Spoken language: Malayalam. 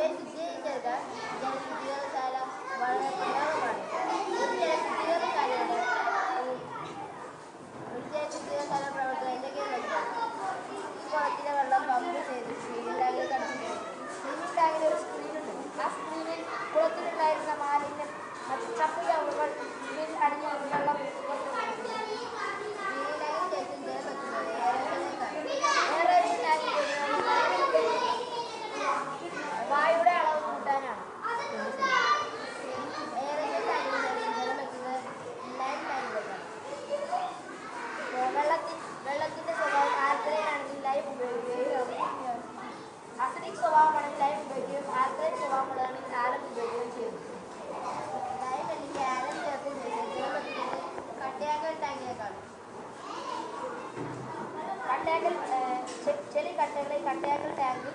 ശുദ്ധീകരിച്ചെടുക്കാൻ ജലശുദ്ധീകരണശാല വളരെ പ്രധാനമാണ്. ഒരു ജലശുദ്ധീകരണശാല പ്രവർത്തനം എന്തൊക്കെയാണ് വെച്ചാൽ കുളത്തിലെ വെള്ളം പമ്പ് ചെയ്ത് സ്ക്രീനിംഗ് ടാങ്കിൽ കടത്തിയിട്ടുണ്ട്. സ്ക്രീനിംഗ് ടാങ്കിൽ ഒരു സ്ക്രീനുണ്ട്. ആ സ്ക്രീനിൽ കുളത്തിലുണ്ടായിരുന്ന മാലിന്യം ചപ്പ് ചവറുകൾ സ്ക്രീനിൽ അടിഞ്ഞ വെള്ളം വായുടെ അളവ് കൂട്ടാനാണ്. വെള്ളത്തിന്റെ സ്വഭാവം ആൽക്കലൈനാണെങ്കിൽ ലൈം ഉപയോഗിക്കുകയും അസിഡിക് സ്വഭാവമാണെങ്കിൽ ലൈം ഉപയോഗിക്കുകയും ആൽക്കലൈൻ സ്വഭാവമുള്ളതാണെങ്കിൽ ആലം ഉപയോഗിക്കുകയും ചെയ്യുന്നു. ലൈം അല്ലെങ്കിൽ ആലം ചേർത്ത് കട്ടയാക്കൽ ടാങ്കിനേക്കാളും ചെളി കട്ടകളെ കട്ടയാക്കൽ ടാങ്കിൽ